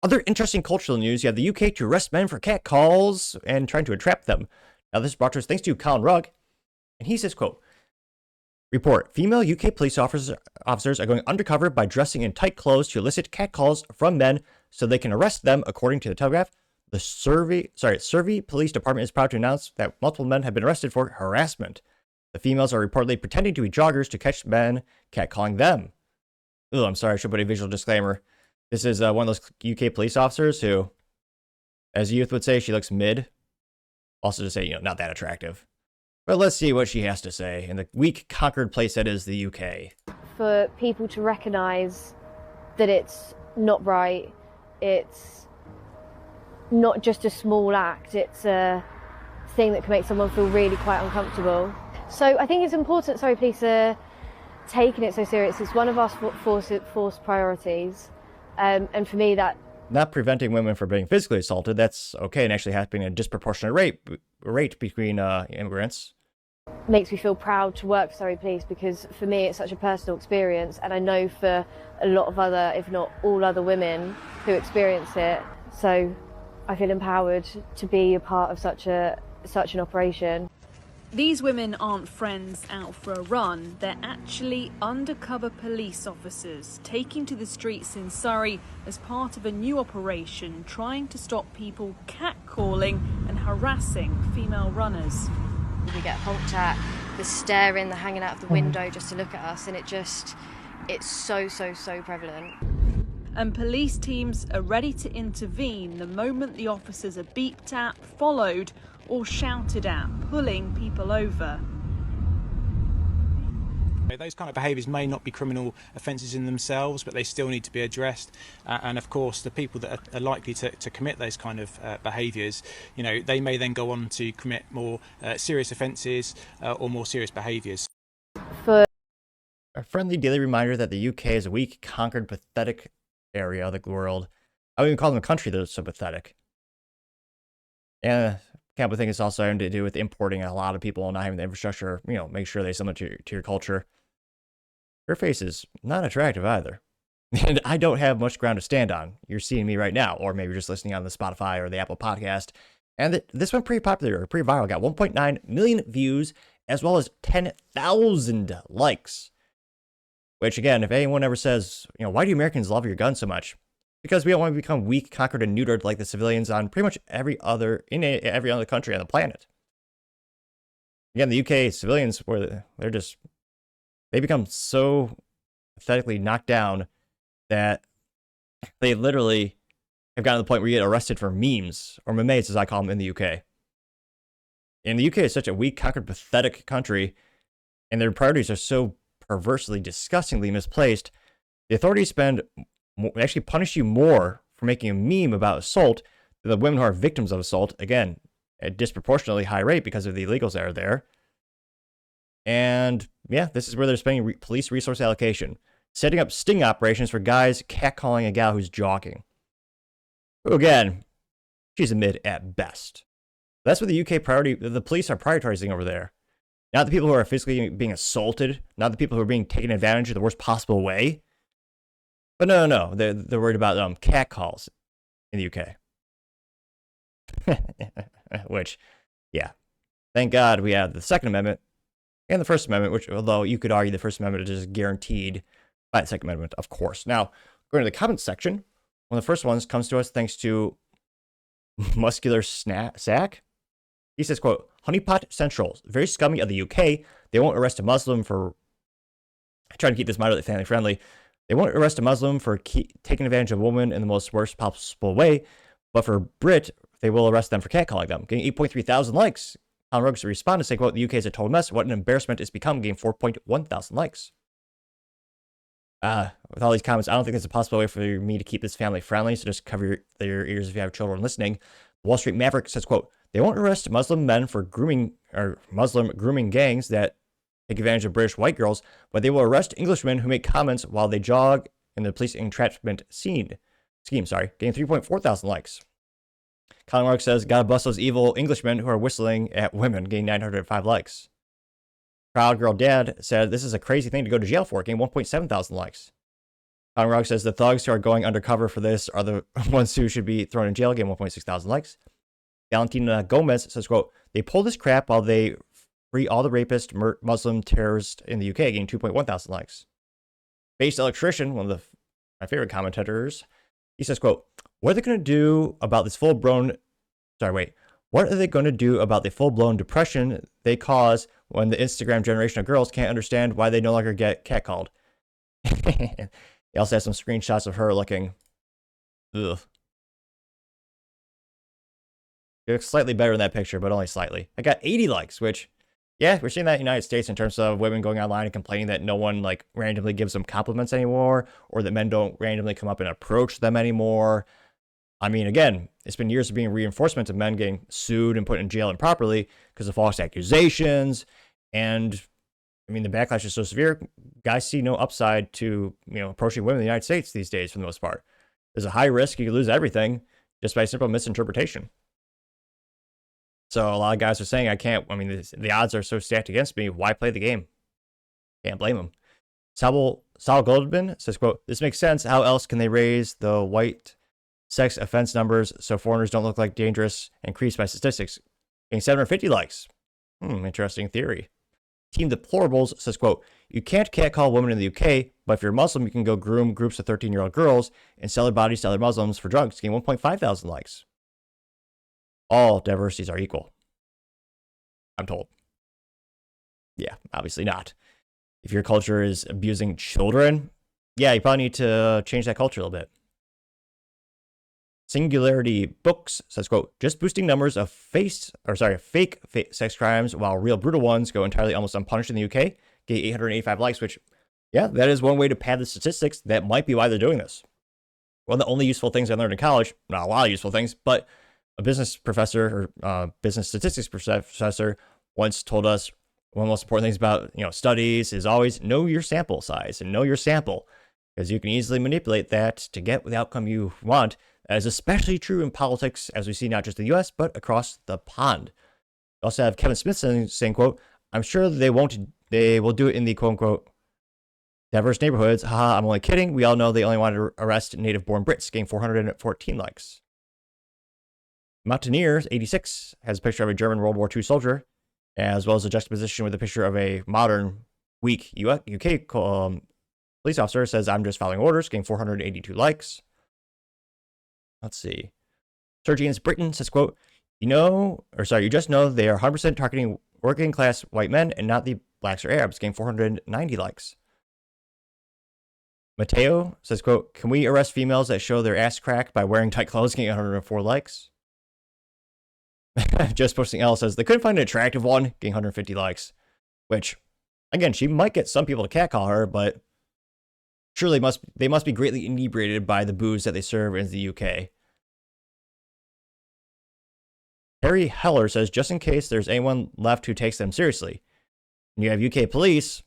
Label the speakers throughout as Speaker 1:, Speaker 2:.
Speaker 1: Other interesting cultural news, you have the UK to arrest men for cat calls and trying to entrap them. Now, this is brought to us thanks to Colin Rugg, and he says, quote, report, female UK police officers are going undercover by dressing in tight clothes to elicit catcalls from men so they can arrest them, according to the Telegraph. The Surrey Police Department is proud to announce that multiple men have been arrested for harassment. The females are reportedly pretending to be joggers to catch men catcalling them. Oh, I'm sorry, I should put a visual disclaimer. This is one of those UK police officers who, as youth would say, she looks mid. Also to say, not that attractive. But let's see what she has to say in the weak, conquered place that is the UK.
Speaker 2: For people to recognise that it's not right, it's not just a small act, it's a thing that can make someone feel really quite uncomfortable. So I think it's important, police are taking it so serious. It's one of our force priorities. And for me, that...
Speaker 1: Not preventing women from being physically assaulted, that's okay, and actually happening at a disproportionate rate between immigrants.
Speaker 2: Makes me feel proud to work for Surrey Police, because for me it's such a personal experience, and I know for a lot of other, if not all other women who experience it, so I feel empowered to be a part of such an operation.
Speaker 3: These women aren't friends out for a run, they're actually undercover police officers taking to the streets in Surrey as part of a new operation trying to stop people catcalling and harassing female runners.
Speaker 2: We get honked at, the staring, the hanging out of the window just to look at us, and it's so prevalent.
Speaker 3: And police teams are ready to intervene the moment the officers are beeped at, followed or shouted at, pulling people over.
Speaker 4: Those kind of behaviours may not be criminal offences in themselves, but they still need to be addressed. And of course, the people that are likely to commit those kind of behaviours, they may then go on to commit more serious offences or more serious behaviours.
Speaker 1: A friendly daily reminder that the UK is a weak, conquered, pathetic area of the world. I wouldn't even call them a country that is so pathetic. And can't but think it's also having to do with importing a lot of people and not having the infrastructure, make sure they assimilate to your culture. Her face is not attractive either. And I don't have much ground to stand on. You're seeing me right now, or maybe you're just listening on the Spotify or the Apple podcast. And this went pretty popular, pretty viral. Got 1.9 million views, as well as 10,000 likes. Which, again, if anyone ever says, why do Americans love your gun so much? Because we don't want to become weak, conquered, and neutered like the civilians on pretty much every other country on the planet. Again, the UK civilians, they become so pathetically knocked down that they literally have gotten to the point where you get arrested for memes, or memes as I call them in the UK. And the UK is such a weak, conquered, pathetic country, and their priorities are so perversely, disgustingly misplaced. The authorities actually punish you more for making a meme about assault than the women who are victims of assault. Again, at a disproportionately high rate because of the illegals that are there. And yeah, this is where they're spending police resource allocation, setting up sting operations for guys catcalling a gal who's jogging. Who, again, she's a mid at best. That's what the UK the police are prioritizing over there. Not the people who are physically being assaulted, not the people who are being taken advantage of the worst possible way. But no, they're worried about catcalls in the UK. Which, yeah. Thank God we have the Second Amendment and the First Amendment, which, although you could argue the First Amendment is just guaranteed by the Second Amendment, of course. Now, going to the comments section, one of the first ones comes to us thanks to Muscular Sack. He says, quote, Honeypot Central, very scummy of the UK. They won't arrest a Muslim for... I try to keep this moderately family friendly. They won't arrest a Muslim for taking advantage of a woman in the most worst possible way, but for Brit, they will arrest them for catcalling them. Getting 8.3 thousand likes. Colin Ruggs responded saying, quote, the UK is a total mess. What an embarrassment it's become, getting 4.1 thousand likes. With all these comments, I don't think there's a possible way for me to keep this family friendly, so just cover your ears if you have children listening. Wall Street Maverick says, quote, they won't arrest Muslim men for grooming or Muslim grooming gangs that take advantage of British white girls, but they will arrest Englishmen who make comments while they jog in the police entrapment scheme, getting 3.4 thousand likes. Colin Mark says, gotta bust those evil Englishmen who are whistling at women, getting 905 likes. Proud Girl Dad said, this is a crazy thing to go to jail for, getting 1.7 thousand likes. Conrog says the thugs who are going undercover for this are the ones who should be thrown in jail. Getting 1.6 thousand likes. Valentina Gomez says, quote, they pull this crap while they free all the rapist Muslim terrorists in the UK, getting 2.1 thousand likes. Based Electrician, one of my favorite commentators, he says, quote, what are they going to do about this full-blown... What are they going to do about the full-blown depression they cause when the Instagram generation of girls can't understand why they no longer get catcalled? He also has some screenshots of her looking... Ugh. It looks slightly better in that picture, but only slightly. I got 80 likes, which... Yeah, we're seeing that in the United States in terms of women going online and complaining that no one like randomly gives them compliments anymore, or that men don't randomly come up and approach them anymore. I mean, again, it's been years of being reinforcement of men getting sued and put in jail improperly because of false accusations. And I mean, the backlash is so severe, guys see no upside to, approaching women in the United States these days for the most part. There's a high risk you could lose everything just by simple misinterpretation. So a lot of guys are saying, the odds are so stacked against me. Why play the game? Can't blame them. Sal Goldman says, quote, this makes sense. How else can they raise the white sex offense numbers so foreigners don't look like dangerous and increase by statistics? Getting 750 likes. Interesting theory. Team Deplorables says, quote, you can't catcall women in the UK, but if you're Muslim, you can go groom groups of 13-year-old girls and sell their bodies to other Muslims for drugs. Getting 1.5 thousand likes. All diversities are equal, I'm told. Yeah, obviously not. If your culture is abusing children, yeah, you probably need to change that culture a little bit. Singularity Books says, quote, just boosting numbers of fake sex crimes while real brutal ones go entirely almost unpunished in the UK. Get 885 likes, which, yeah, that is one way to pad the statistics. That might be why they're doing this. One of the only useful things I learned in college, not a lot of useful things, but a business professor or business statistics professor once told us one of the most important things about studies is always know your sample size and know your sample, because you can easily manipulate that to get the outcome you want. That is especially true in politics, as we see not just in the US, but across the pond. We also have Kevin Smith saying, quote, I'm sure they will do it in the quote unquote diverse neighborhoods. Haha, I'm only kidding. We all know they only wanted to arrest native born Brits, getting 414 likes. Mountaineer 86 has a picture of a German World War II soldier, as well as a juxtaposition with a picture of a modern, weak UK police officer. Says, I'm just following orders, getting 482 likes. Let's see. Sergian's Britain says, quote, you just know they are 100% targeting working class white men and not the blacks or Arabs, getting 490 likes. Mateo says, quote, can we arrest females that show their ass crack by wearing tight clothes, getting 104 likes. Just Posting L says, they couldn't find an attractive one, getting 150 likes. Which, again, she might get some people to catcall her, but surely they must be greatly inebriated by the booze that they serve in the UK. Harry Heller says, just in case there's anyone left who takes them seriously. And you have UK police.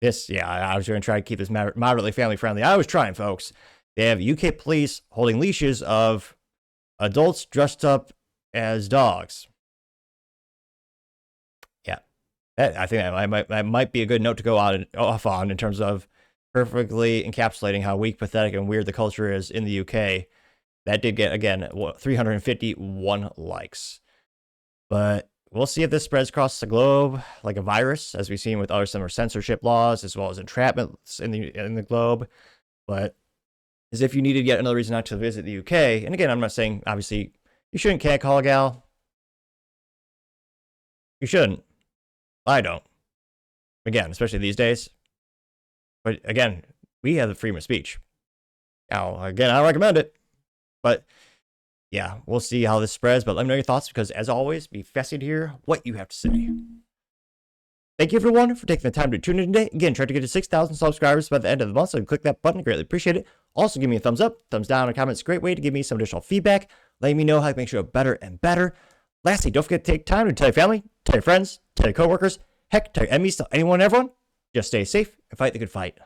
Speaker 1: I was going to try to keep this moderately family friendly. I was trying, folks. They have UK police holding leashes of adults dressed up as dogs. Yeah, I think that might be a good note to go off on in terms of perfectly encapsulating how weak, pathetic, and weird the culture is in the UK. That did get, again, 351 likes. But we'll see if this spreads across the globe like a virus, as we've seen with other similar censorship laws, as well as entrapments in the globe. But as if you needed yet another reason not to visit the UK. And again, I'm not saying, obviously, you shouldn't catcall a gal. You shouldn't. I don't. Again, especially these days. But again, we have the freedom of speech. Now, again, I recommend it. But yeah, we'll see how this spreads. But let me know your thoughts, because as always, be fascinated to hear what you have to say. Thank you, everyone, for taking the time to tune in today. Again, try to get to 6,000 subscribers by the end of the month, so click that button. I greatly appreciate it. Also, give me a thumbs up, thumbs down, and comments. Great way to give me some additional feedback, letting me know how to make sure better and better. Lastly, don't forget to take time to tell your family, tell your friends, tell your coworkers, heck, tell your enemies, tell anyone and everyone. Just stay safe and fight the good fight.